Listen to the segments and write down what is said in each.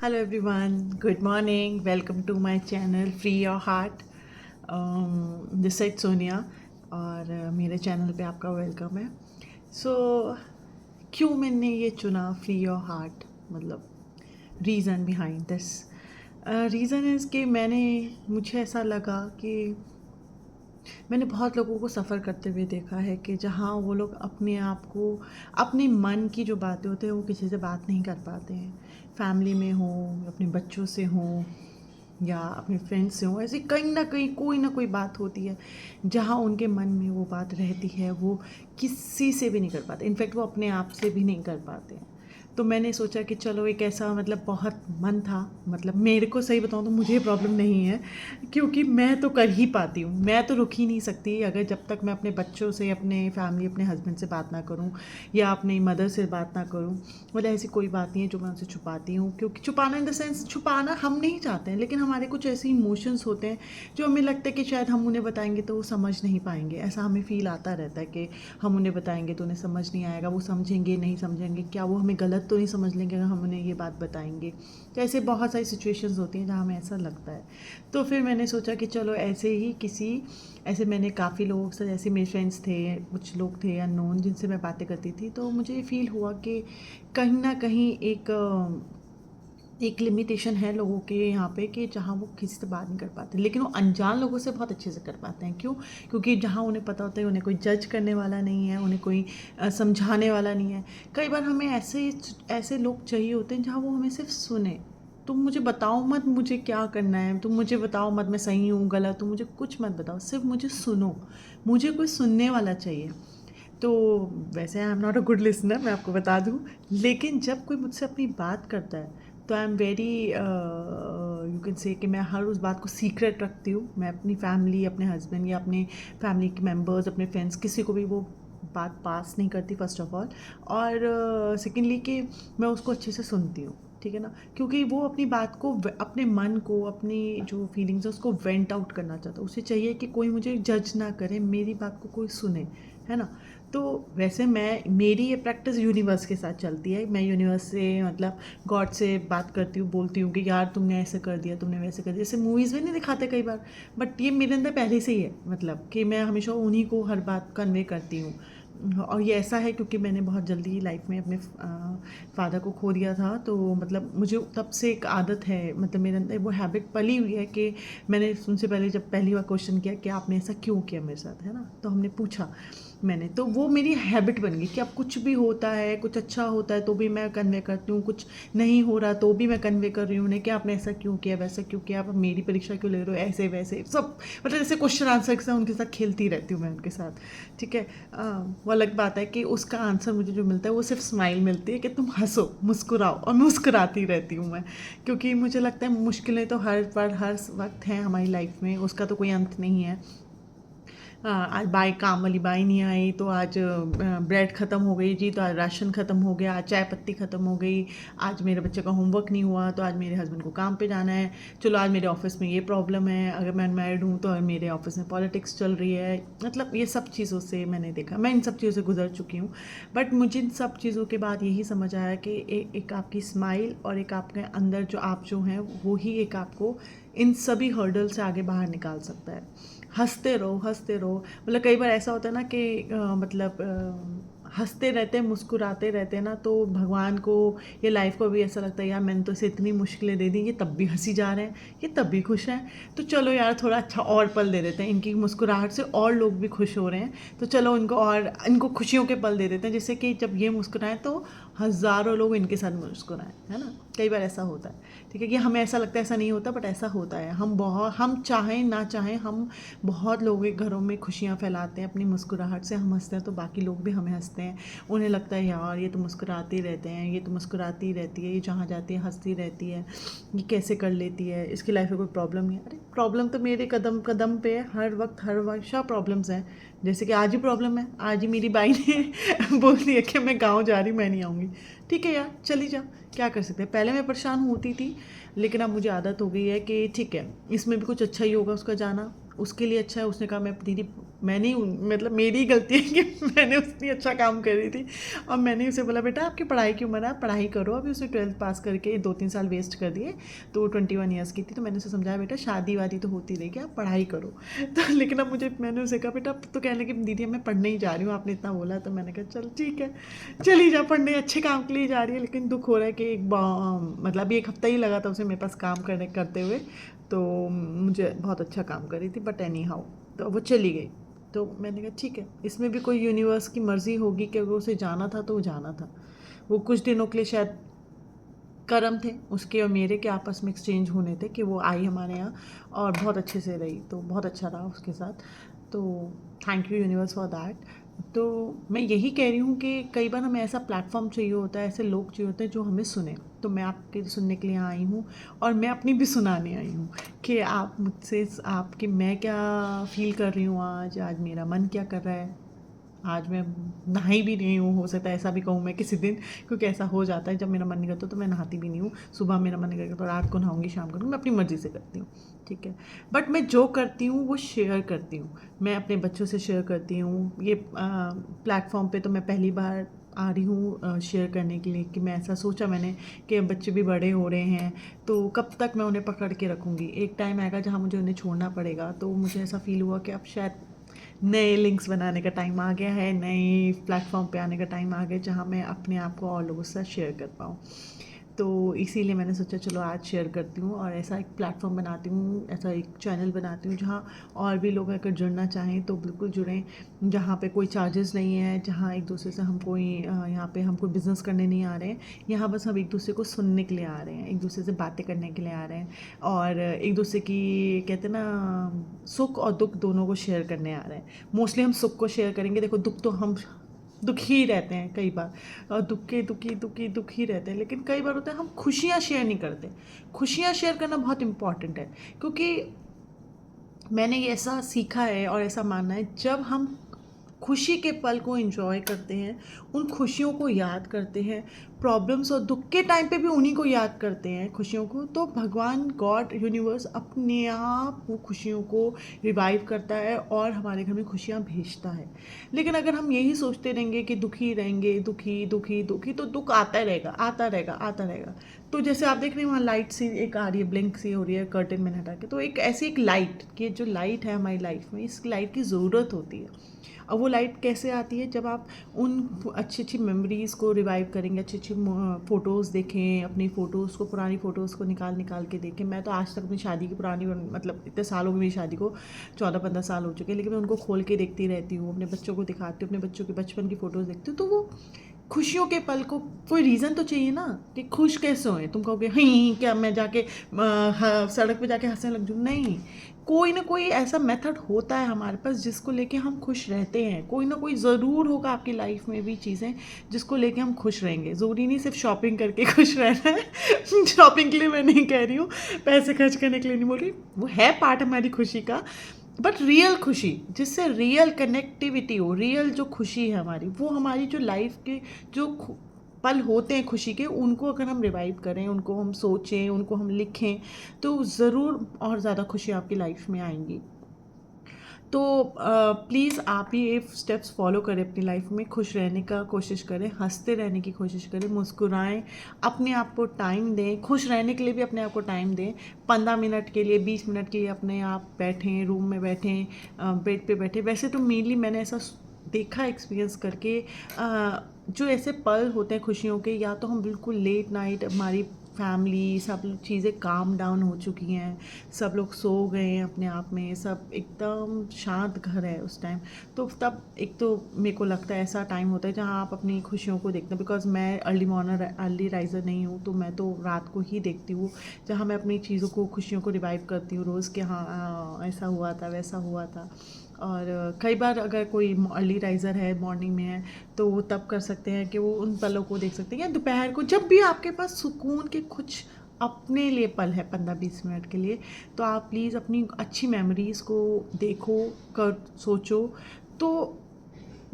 Hello everyone, good morning. Welcome to my channel Free Your Heart. This side Sonia और मेरे channel पे आपका welcome है. सो क्यों मैंने ये चुना फ्री योर हार्ट, मतलब reason behind this. Reason is कि मुझे ऐसा लगा कि मैंने बहुत लोगों को सफ़र करते हुए देखा है कि जहाँ वो लोग अपने आप को, अपने मन की जो बातें होती हैं वो किसी से बात नहीं कर पाते हैं. फैमिली में हो, अपने बच्चों से हो या अपने फ्रेंड्स से हो, ऐसी कहीं ना कोई बात होती है जहाँ उनके मन में वो बात रहती है, वो किसी से भी नहीं कर पाते. इनफैक्ट वो अपने आप से भी नहीं कर पाते हैं. तो मैंने सोचा कि चलो एक ऐसा, मतलब बहुत मन था, मतलब मेरे को सही बताऊँ तो मुझे प्रॉब्लम नहीं है क्योंकि मैं तो कर ही पाती हूँ. मैं तो रुक ही नहीं सकती अगर जब तक मैं अपने बच्चों से, अपने फैमिली, अपने हस्बैंड से बात ना करूँ या अपनी मदर से बात ना करूँ. मतलब ऐसी कोई बात नहीं है जो मैं उनसे छुपाती हूँ, क्योंकि छुपाना इन द सेंस, छुपाना हम नहीं चाहते हैं, लेकिन हमारे कुछ ऐसे इमोशंस होते हैं जो हमें लगता है कि शायद हम उन्हें बताएंगे तो वो समझ नहीं पाएंगे. ऐसा हमें फील आता रहता है कि हम उन्हें बताएंगे तो उन्हें समझ नहीं आएगा, वो समझेंगे नहीं समझेंगे, क्या वो हमें गलत तो नहीं समझ लेंगे अगर हम उन्हें ये बात बताएंगे. तो ऐसे बहुत सारी सिचुएशंस होती हैं जहाँ हमें ऐसा लगता है. तो फिर मैंने सोचा कि चलो ऐसे मैंने काफ़ी लोगों से, ऐसे मेरे फ्रेंड्स थे, कुछ लोग थे अननोन जिनसे मैं बातें करती थी, तो मुझे फील हुआ कि कहीं ना कहीं एक लिमिटेशन है लोगों के यहाँ पे कि जहाँ वो किसी से बात नहीं कर पाते, लेकिन वो अनजान लोगों से बहुत अच्छे से कर पाते हैं. क्यों? क्योंकि जहाँ उन्हें पता होता है उन्हें कोई जज करने वाला नहीं है, उन्हें कोई समझाने वाला नहीं है. कई बार हमें ऐसे ऐसे लोग चाहिए होते हैं जहाँ वो हमें सिर्फ सुने. तुम मुझे बताओ मत मुझे क्या करना है, तुम मुझे बताओ मत मैं सही हूँ गलत हूँ, मुझे कुछ मत बताओ, सिर्फ मुझे सुनो. मुझे कोई सुनने वाला चाहिए. तो वैसे I am not a good listener, मैं आपको बता दूं, लेकिन जब कोई मुझसे अपनी बात करता है तो I am very, you can say कि मैं हर उस बात को सीक्रेट रखती हूँ. मैं अपनी फैमिली, अपने हस्बैंड या अपने फैमिली के मेम्बर्स, अपने फ्रेंड्स, किसी को भी वो बात पास नहीं करती फर्स्ट ऑफ ऑल. और सेकेंडली कि मैं उसको अच्छे से सुनती हूँ. ठीक है ना, क्योंकि वो अपनी बात को, अपने मन को, अपनी जो फीलिंग्स है उसको वेंट आउट करना चाहता है. उसे चाहिए कि कोई मुझे जज ना करे, मेरी बात को कोई सुने, है ना. तो वैसे मेरी ये प्रैक्टिस यूनिवर्स के साथ चलती है. मैं यूनिवर्स से, मतलब गॉड से बात करती हूँ, बोलती हूँ कि यार तुमने ऐसे कर दिया, तुमने वैसे कर दिया. जैसे मूवीज़ में नहीं दिखाते कई बार, बट ये मेरे अंदर पहले से ही है, मतलब कि मैं हमेशा उन्हीं को हर बात कन्वे करती हूँ. और ये ऐसा है क्योंकि मैंने बहुत जल्दी लाइफ में अपने फादर को खो दिया था. तो मतलब मुझे तब से एक आदत है, मतलब मेरे अंदर वो हैबिट पली हुई है कि मैंने उनसे पहले, जब पहली बार क्वेश्चन किया कि आपने ऐसा क्यों किया मेरे साथ, है ना, तो हमने पूछा, मैंने तो वो मेरी हैबिट बन गई कि अब कुछ भी होता है, कुछ अच्छा होता है तो भी मैं कन्वे करती हूँ, कुछ नहीं हो रहा तो भी मैं कन्वे कर रही हूँ उन्हें कि आपने ऐसा क्यों किया, वैसा क्यों किया, आप मेरी परीक्षा क्यों ले रहे हो, ऐसे वैसे सब. मतलब जैसे क्वेश्चन आंसर के साथ उनके साथ खेलती रहती हूँ मैं उनके साथ. ठीक है. वो अलग बात है कि उसका आंसर मुझे जो मिलता है वो सिर्फ स्माइल मिलती है कि तुम हंसो, मुस्कुराओ, और मुस्कुराती रहती हूँ मैं. क्योंकि मुझे लगता है मुश्किलें तो हर पर हर वक्त हैं हमारी लाइफ में, उसका तो कोई अंत नहीं है. आज बाई काम वाली बाई नहीं आई तो आज ब्रेड ख़त्म हो गई जी, तो आज राशन ख़त्म हो गया, आज चाय पत्ती ख़त्म हो गई, आज मेरे बच्चे का होमवर्क नहीं हुआ तो आज मेरे हस्बैंड को काम पे जाना है, चलो आज मेरे ऑफिस में ये प्रॉब्लम है, अगर मैं अनमैरिड हूँ तो मेरे ऑफिस में पॉलिटिक्स चल रही है. मतलब ये सब चीज़ों से मैंने देखा, मैं इन सब चीज़ों से गुजर चुकी हूँ. बट मुझे इन सब चीज़ों के बाद यही समझ आया कि एक आपकी स्माइल और एक आपके अंदर जो आप जो हैं वो ही एक आपको इन सभी हर्डल से आगे बाहर निकाल सकता है. हंसते रहो, हंसते रहो. मतलब कई बार ऐसा होता है ना कि हंसते रहते हैं, मुस्कुराते रहते हैं ना, तो भगवान को या लाइफ को भी ऐसा लगता है यार मैंने तो इसे इतनी मुश्किलें दे दी, ये तब भी हंसी जा रहे हैं, ये तब भी खुश हैं, तो चलो यार थोड़ा अच्छा और पल दे देते हैं, इनकी मुस्कुराहट से और लोग भी खुश हो रहे हैं, तो चलो इनको खुशियों के पल दे देते हैं, जिससे कि जब ये मुस्कुराएं तो हज़ारों लोग इनके साथ मुस्कुराएं, है ना. कई बार ऐसा होता है. ठीक है, कि हमें ऐसा लगता है ऐसा नहीं होता, बट ऐसा होता है. हम चाहें ना चाहें, हम बहुत लोगों के घरों में खुशियाँ फैलाते हैं अपनी मुस्कुराहट से. हम हंसते हैं तो बाकी लोग भी हमें हंसते हैं. उन्हें लगता है यार ये तो मुस्कुराते रहते हैं, ये तो मुस्कुराती रहती है, ये जहाँ जाती है हंसती रहती है, ये कैसे कर लेती है, इसकी लाइफ में कोई प्रॉब्लम नहीं है. अरे प्रॉब्लम तो मेरे कदम कदम पे है, हर वक्त सब प्रॉब्लम्स हैं. जैसे कि आज ही प्रॉब्लम है, आज ही मेरी बाई ने बोल दिया कि मैं गाँव जा रही, मैं नहीं आऊँगी. ठीक है यार, चली जाओ, क्या कर सकते हैं. पहले मैं परेशान होती थी, लेकिन अब मुझे आदत हो गई है कि ठीक है, इसमें भी कुछ अच्छा ही होगा उसका जाना, उसके लिए अच्छा है। उसने कहा मैं दीदी मैंने ही मतलब मेरी ही गलती है कि मैंने उतनी अच्छा काम करी थी। और मैंने उसे बोला बेटा आपकी पढ़ाई की उम्र है, आप पढ़ाई करो। अभी उसने 12th पास करके 2-3 साल वेस्ट कर दिए, तो 21 ईयर्स की थी। तो मैंने उसे समझाया बेटा शादी वादी तो होती रहेगी, आप पढ़ाई करो। तो लेकिन अब मैंने उसे कहा बेटा अब तो कहने लगी दीदी मैं पढ़ने ही जा रही हूँ, आपने इतना बोला। तो मैंने कहा चल ठीक है, चली जा पढ़ने, अच्छे काम के लिए जा रही है। लेकिन दुख हो रहा है कि मतलब अभी 1 हफ्ता ही लगा था उसे मेरे पास काम करते हुए, तो मुझे बहुत अच्छा काम कर रही थी। बट एनी हाउ तो वो चली गई। तो मैंने कहा ठीक है, इसमें भी कोई यूनिवर्स की मर्ज़ी होगी कि अगर उसे जाना था तो वो जाना था। वो कुछ दिनों के लिए शायद कर्म थे उसके और मेरे के आपस में एक्सचेंज होने थे कि वो आई हमारे यहाँ और बहुत अच्छे से रही, तो बहुत अच्छा रहा उसके साथ। तो thank you universe for that. तो मैं यही कह रही हूँ कि कई बार हमें ऐसा प्लेटफॉर्म चाहिए होता है, ऐसे लोग चाहिए होते हैं जो हमें सुने। तो मैं आपके सुनने के लिए यहाँ आई हूँ और मैं अपनी भी सुनाने आई हूँ कि आप मुझसे आपके मैं क्या फ़ील कर रही हूँ, आज मेरा मन क्या कर रहा है। आज मैं नहाई भी नहीं हूँ, हो सकता है ऐसा भी कहूँ मैं किसी दिन, क्योंकि ऐसा हो जाता है जब मेरा मन नहीं करता तो मैं नहाती भी नहीं हूँ। सुबह मेरा मन नहीं करता तो रात को नहाऊंगी, शाम को मैं अपनी मर्ज़ी से करती हूँ, ठीक है। बट मैं जो करती हूँ वो शेयर करती हूँ, मैं अपने बच्चों से शेयर करती हूँ। ये प्लेटफॉर्म पे तो मैं पहली बार आ रही हूँ शेयर करने के लिए कि मैं ऐसा सोचा मैंने कि अब बच्चे भी बड़े हो रहे हैं, तो कब तक मैं उन्हें पकड़ के रखूँगी। एक टाइम आएगा जहाँ मुझे उन्हें छोड़ना पड़ेगा। तो मुझे ऐसा फ़ील हुआ कि अब शायद नए लिंक्स बनाने का टाइम आ गया है, नए प्लेटफॉर्म पे आने का टाइम आ गया जहाँ मैं अपने आप को और लोगों के साथ शेयर कर पाऊँ। तो इसीलिए मैंने सोचा चलो आज शेयर करती हूँ और ऐसा एक प्लेटफॉर्म बनाती हूँ, ऐसा एक चैनल बनाती हूँ जहाँ और भी लोग अगर जुड़ना चाहें तो बिल्कुल जुड़ें। जहाँ पे कोई चार्जेस नहीं है, जहाँ एक दूसरे से हम कोई यहाँ पे हम कोई बिज़नेस करने नहीं आ रहे हैं, यहाँ बस हम एक दूसरे को सुनने के लिए आ रहे हैं, एक दूसरे से बातें करने के लिए आ रहे हैं और एक दूसरे की कहते हैं ना सुख और दुख दोनों को शेयर करने आ रहे हैं। मोस्टली हम सुख को शेयर करेंगे, देखो दुख तो हम दुखी रहते हैं कई बार, और दुखी रहते हैं। लेकिन कई बार होता है हम खुशियाँ शेयर नहीं करते। खुशियाँ शेयर करना बहुत इम्पॉर्टेंट है, क्योंकि मैंने ये ऐसा सीखा है और ऐसा मानना है जब हम खुशी के पल को एंजॉय करते हैं, उन खुशियों को याद करते हैं, प्रॉब्लम्स और दुख के टाइम पे भी उन्हीं को याद करते हैं खुशियों को, तो भगवान गॉड यूनिवर्स अपने आप वो खुशियों को रिवाइव करता है और हमारे घर में खुशियाँ भेजता है। लेकिन अगर हम यही सोचते रहेंगे कि दुखी रहेंगे, दुखी तो दुख आता रहेगा। तो जैसे आप देख रहे हैं वहाँ लाइट सी एक आ रही है, ब्लिंक सी हो रही है कर्टेन में हटा के, तो एक ऐसी एक लाइट कि जो लाइट है हमारी लाइफ में, इस लाइट की ज़रूरत होती है। और वो लाइट कैसे आती है, जब आप उन अच्छी मेमोरीज़ को रिवाइव करेंगे, अच्छी फ़ोटोज़ देखें, अपनी फ़ोटोज़ को, पुरानी फ़ोटोज़ को निकाल के देखें। मैं तो आज तक अपनी शादी की पुरानी, मतलब इतने साल हो गए मेरी शादी को, 14-15 साल हो चुके हैं, लेकिन मैं उनको खोल के देखती रहती हूँ, अपने बच्चों को दिखाती हूँ, अपने बच्चों के बचपन की फ़ोटोज़ देखती हूँ। तो वो खुशियों के पल को कोई रीज़न तो चाहिए ना कि खुश कैसे होए। तुम कहोगे ही क्या मैं जाके सड़क पे जाके हंसने लग जाऊँ, नहीं। कोई ना कोई ऐसा मेथड होता है हमारे पास जिसको लेके हम खुश रहते हैं। कोई ना कोई ज़रूर होगा आपकी लाइफ में भी चीज़ें जिसको लेके हम खुश रहेंगे। ज़रूरी नहीं सिर्फ शॉपिंग करके खुश रहना है। शॉपिंग के लिए मैं नहीं कह रही हूँ, पैसे खर्च करने के लिए नहीं बोल रही, वो है पार्ट हमारी खुशी का। बट रियल खुशी, जिससे रियल कनेक्टिविटी हो, रियल जो खुशी है हमारी, वो हमारी जो लाइफ के जो पल होते हैं खुशी के, उनको अगर हम रिवाइव करें, उनको हम सोचें, उनको हम लिखें, तो ज़रूर और ज़्यादा खुशी आपकी लाइफ में आएंगी। तो प्लीज़ आप भी ये स्टेप्स फॉलो करें अपनी लाइफ में, खुश रहने का कोशिश करें, हंसते रहने की कोशिश करें, मुस्कुराएं, अपने आप को टाइम दें, खुश रहने के लिए भी अपने आप को टाइम दें। 15 मिनट के लिए, 20 मिनट के लिए अपने आप बैठें, रूम में बैठें, बेड पे बैठें। वैसे तो मेनली मैंने ऐसा देखा एक्सपीरियंस करके, जो ऐसे पल होते हैं खुशियों के, या तो हम बिल्कुल लेट नाइट, हमारी फैमिली सब चीज़ें काम डाउन हो चुकी हैं, सब लोग सो गए हैं अपने आप में, सब एकदम शांत घर है उस टाइम। तो तब एक तो मेरे को लगता है ऐसा टाइम होता है जहाँ आप अपनी खुशियों को देखते हैं। बिकॉज मैं अर्ली राइज़र नहीं हूँ, तो मैं तो रात को ही देखती हूँ, जहाँ मैं अपनी चीज़ों को, खुशियों को रिवाइव करती हूँ रोज़ कि हाँ ऐसा हुआ था, वैसा हुआ था। और कई बार अगर कोई अर्ली राइज़र है, मॉर्निंग में है, तो वो तब कर सकते हैं कि वो उन पलों को देख सकते हैं, या दोपहर को, जब भी आपके पास सुकून के कुछ अपने लिए पल है 15-20 मिनट के लिए, तो आप प्लीज़ अपनी अच्छी मेमोरीज़ को देखो, कर सोचो, तो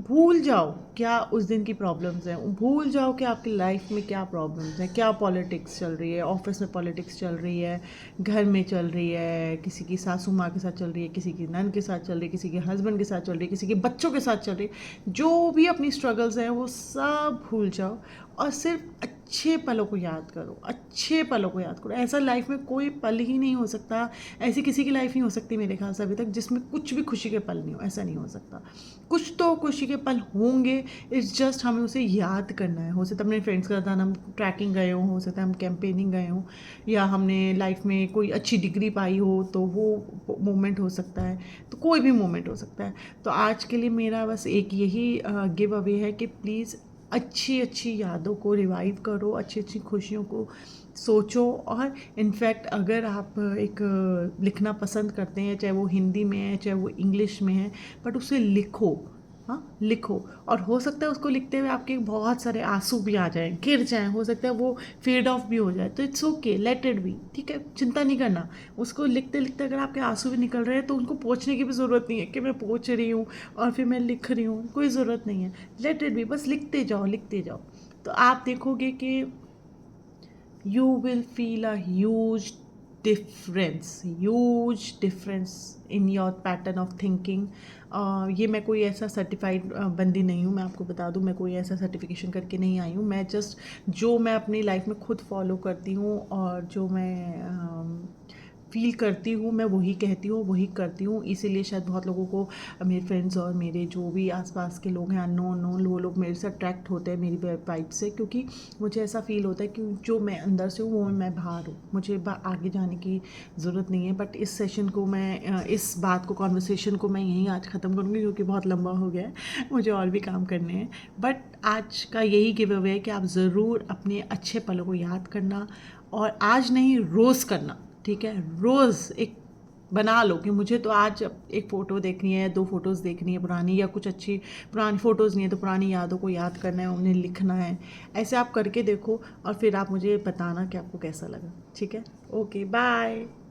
भूल जाओ क्या उस दिन की प्रॉब्लम्स हैं, भूल जाओ कि आपकी लाइफ में क्या प्रॉब्लम्स हैं, क्या पॉलिटिक्स चल रही है, ऑफिस में पॉलिटिक्स चल रही है, घर में चल रही है, किसी की सासू माँ के साथ चल रही है, किसी की नंद के साथ चल रही है, किसी के हस्बैंड के साथ चल रही है, किसी के बच्चों के साथ चल रही है। जो भी अपनी स्ट्रगल्स हैं वो सब भूल जाओ और सिर्फ अच्छे पलों को याद करो, अच्छे पलों को याद करो। ऐसा लाइफ में कोई पल ही नहीं हो सकता, ऐसी किसी की लाइफ नहीं हो सकती मेरे ख्याल से अभी तक जिसमें कुछ भी खुशी के पल नहीं हो, ऐसा नहीं हो सकता। कुछ तो खुशी के पल होंगे, इट्स जस्ट हमें उसे याद करना है। हो सकता है अपने फ्रेंड्स के साथ हम ट्रैकिंग गए हों, हो सकता है हम कैंपेनिंग गए हों, या हमने लाइफ में कोई अच्छी डिग्री पाई हो, तो वो मोमेंट हो सकता है, तो कोई भी मोमेंट हो सकता है। तो आज के लिए मेरा बस एक यही गिव अवे है कि प्लीज़ अच्छी अच्छी यादों को रिवाइव करो, अच्छी अच्छी खुशियों को सोचो। और इनफैक्ट अगर आप एक लिखना पसंद करते हैं, चाहे वो हिंदी में है चाहे वो इंग्लिश में है, बट उसे लिखो। हाँ, लिखो। और हो सकता है उसको लिखते हुए आपके बहुत सारे आंसू भी आ जाएं, गिर जाएं, हो सकता है वो फेड ऑफ भी हो जाए, तो it's okay, let it be, ठीक है, चिंता नहीं करना। उसको लिखते लिखते अगर आपके आंसू भी निकल रहे हैं तो उनको पोंछने की भी ज़रूरत नहीं है कि मैं पोंछ रही हूँ और फिर मैं लिख रही हूँ, कोई ज़रूरत नहीं है। लेट इट बी, बस लिखते जाओ, लिखते जाओ। तो आप देखोगे कि you will feel a huge difference in your pattern of thinking. ये मैं कोई ऐसा सर्टिफाइड बंदी नहीं हूँ, मैं आपको बता दूँ, मैं कोई ऐसा सर्टिफिकेशन करके नहीं आई हूँ। मैं जस्ट जो मैं अपनी लाइफ में खुद फॉलो करती हूँ और जो मैं फील करती हूँ, मैं वही कहती हूँ, वही करती हूँ। इसीलिए शायद बहुत लोगों को, मेरे फ्रेंड्स और मेरे जो भी आसपास के लोग हैं, अननोन वो लोग मेरे से अट्रैक्ट होते हैं मेरी वाइब से, क्योंकि मुझे ऐसा फील होता है कि जो मैं अंदर से हूँ वो मैं बाहर हूँ। मुझे आगे जाने की ज़रूरत नहीं है। बट इस सेशन को मैं, इस बात को, कॉन्वर्सेशन को मैं यहीं आज ख़त्म करूँगी, क्योंकि बहुत लंबा हो गया है, मुझे और भी काम करने हैं। बट आज का यही गिव अवे है कि आप ज़रूर अपने अच्छे पलों को याद करना, और आज नहीं, रोज़ करना, ठीक है। रोज़ एक बना लो कि मुझे तो आज एक फ़ोटो देखनी है, 2 फ़ोटोज़ देखनी है पुरानी, या कुछ अच्छी पुरानी फ़ोटोज़ नहीं है तो पुरानी यादों को याद करना है, उन्हें लिखना है। ऐसे आप करके देखो और फिर आप मुझे बताना कि आपको कैसा लगा, ठीक है। Okay, bye.